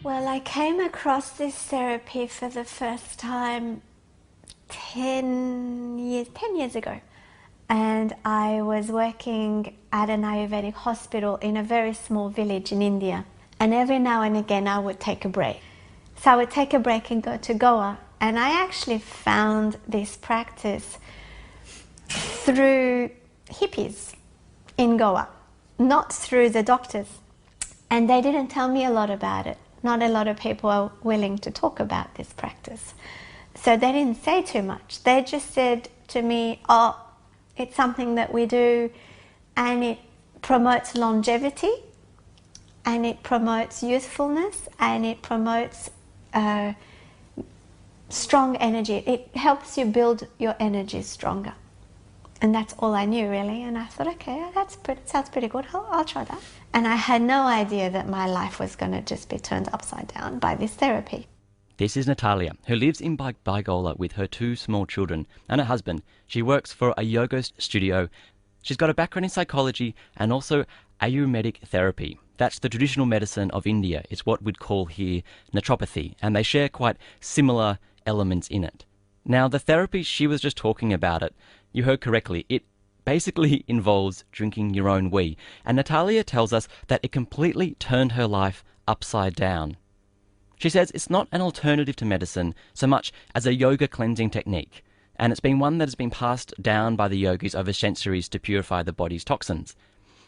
Well, I came across this therapy for the first time 10 years ago. And I was working at an Ayurvedic hospital in a very small village in India. And every now and again I would take a break. So I would take a break and go to Goa. And I actually found this practice through hippies in Goa, not through the doctors. And they didn't tell me a lot about it. Not a lot of people are willing to talk about this practice. So they didn't say too much. They just said to me, oh, it's something that we do and it promotes longevity and it promotes youthfulness and it promotes strong energy. It helps you build your energy stronger. And that's all I knew, really. And I thought, okay, sounds pretty good. I'll try that. And I had no idea that my life was going to just be turned upside down by this therapy. This is Natalia, who lives in Baigola with her 2 small children and her husband. She works for a yoga studio. She's got a background in psychology and also Ayurvedic therapy. That's the traditional medicine of India. It's what we'd call here naturopathy, and they share quite similar elements in it. Now, the therapy she was just talking about, you heard correctly, it basically involves drinking your own wee. And Natalia tells us that it completely turned her life upside down. She says it's not an alternative to medicine so much as a yoga cleansing technique, and it's been one that has been passed down by the yogis over centuries to purify the body's toxins.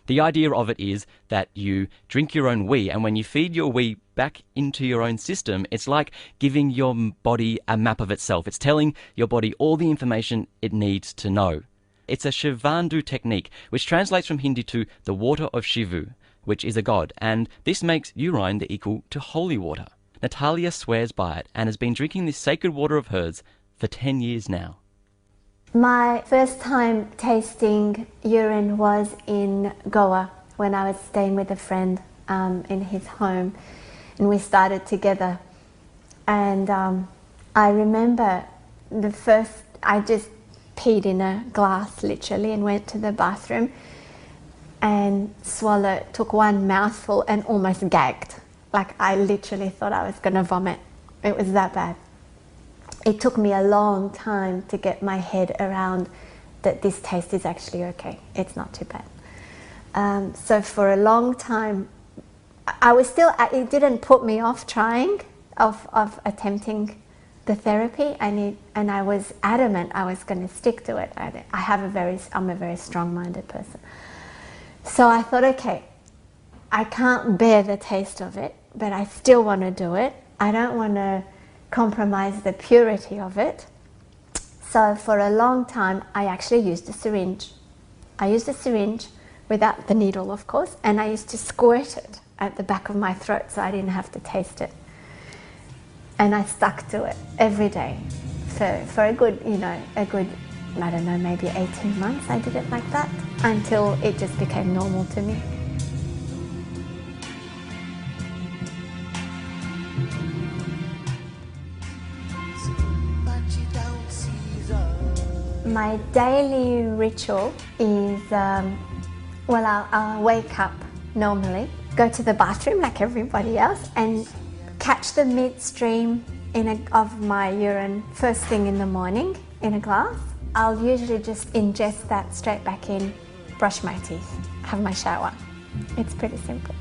The idea of it is that you drink your own wee, and when you feed your wee back into your own system, it's like giving your body a map of itself. It's telling your body all the information it needs to know. It's a Shivandu technique, which translates from Hindi to the water of Shivu, which is a god, and this makes urine the equal to holy water. Natalia swears by it and has been drinking this sacred water of hers for 10 years now. My first time tasting urine was in Goa when I was staying with a friend in his home, and we started together. And I remember I just peed in a glass literally and went to the bathroom and took one mouthful and almost gagged. Like I literally thought I was going to vomit. It was that bad. It took me a long time to get my head around that this taste is actually okay. It's not too bad. So for a long time, it didn't put me off trying, of attempting the therapy, and I was adamant I was going to stick to it. I'm a very strong-minded person. So I thought, okay, I can't bear the taste of it, but I still want to do it. I don't want to compromise the purity of it. So for a long time, I actually used a syringe. I used a syringe without the needle, of course, and I used to squirt it at the back of my throat so I didn't have to taste it. And I stuck to it every day for a good, I don't know, maybe 18 months I did it like that, until it just became normal to me. My daily ritual is, I'll wake up normally, go to the bathroom like everybody else, and catch the midstream of my urine first thing in the morning in a glass. I'll usually just ingest that straight back in, brush my teeth, have my shower. It's pretty simple.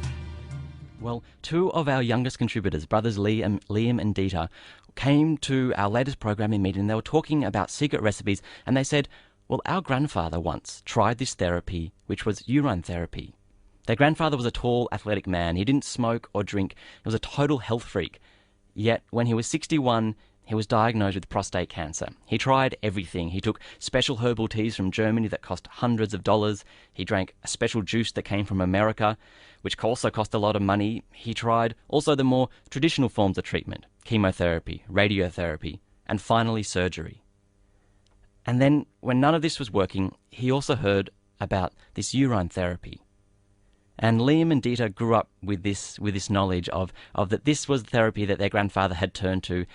Well, 2 of our youngest contributors, brothers Liam and Dieter, came to our latest programming meeting. They were talking about secret recipes, and they said, well, our grandfather once tried this therapy, which was urine therapy. Their grandfather was a tall, athletic man. He didn't smoke or drink. He was a total health freak. Yet, when he was 61, he was diagnosed with prostate cancer. He tried everything. He took special herbal teas from Germany that cost hundreds of dollars. He drank a special juice that came from America, which also cost a lot of money. He tried also the more traditional forms of treatment, chemotherapy, radiotherapy, and finally surgery. And then, when none of this was working, he also heard about this urine therapy. And Liam and Dieter grew up with this knowledge of that this was the therapy that their grandfather had turned to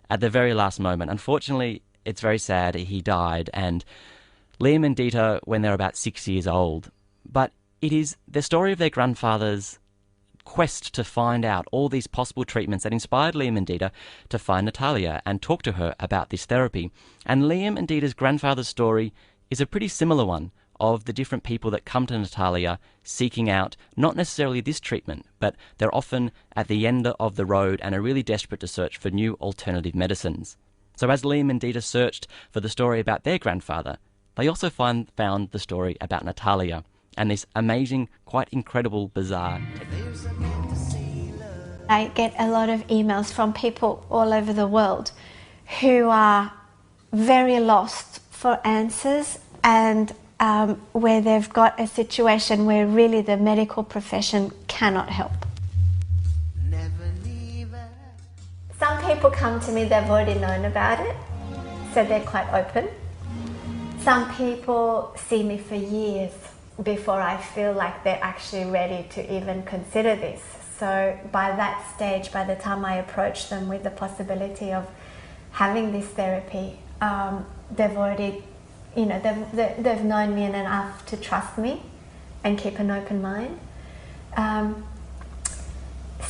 at the very last moment. Unfortunately, it's very sad, he died, and Liam and Dieter when they're about 6 years old. But it is the story of their grandfather's quest to find out all these possible treatments that inspired Liam and Dita to find Natalia and talk to her about this therapy. And Liam and Dita's grandfather's story is a pretty similar one, of the different people that come to Natalia seeking out not necessarily this treatment, but they're often at the end of the road and are really desperate to search for new alternative medicines. So as Liam and Dita searched for the story about their grandfather, they also found the story about Natalia and this amazing, quite incredible, bizarre technique. I get a lot of emails from people all over the world who are very lost for answers, and where they've got a situation where really the medical profession cannot help. Some people come to me, they've already known about it, so they're quite open. Some people see me for years before I feel like they're actually ready to even consider this. So by that stage, by the time I approach them with the possibility of having this therapy, they've already, they've known me enough to trust me and keep an open mind.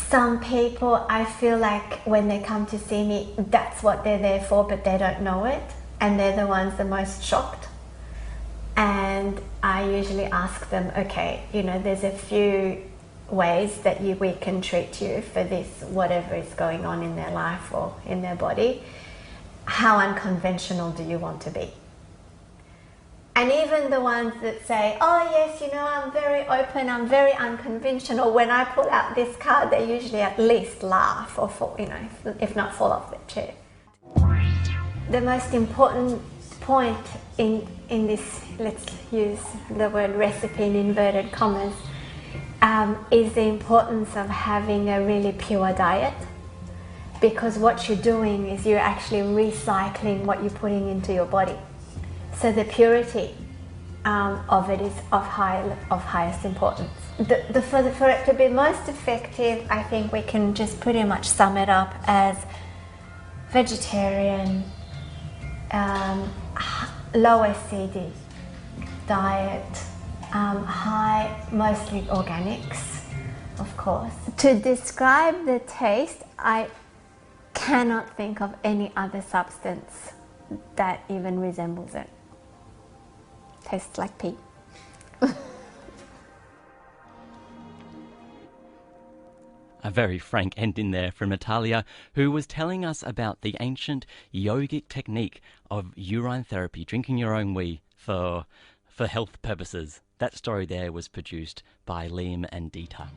Some people, I feel like when they come to see me, that's what they're there for, but they don't know it, and they're the ones the most shocked. And I usually ask them, okay, there's a few ways that we can treat you for this, whatever is going on in their life or in their body. How unconventional do you want to be? And even the ones that say, oh yes, I'm very open, I'm very unconventional, when I pull out this card, they usually at least laugh or fall, if not fall off their chair. The most important point in this, let's use the word recipe in inverted commas, is the importance of having a really pure diet. Because what you're doing is you're actually recycling what you're putting into your body. So the purity of it is of highest importance. For it to be most effective, I think we can just pretty much sum it up as vegetarian, low acidic diet, high, mostly organics, of course. To describe the taste, I cannot think of any other substance that even resembles it. Tastes like pee. A very frank ending there from Natalia, who was telling us about the ancient yogic technique of urine therapy, drinking your own wee for health purposes. That story there was produced by Liam and Dita.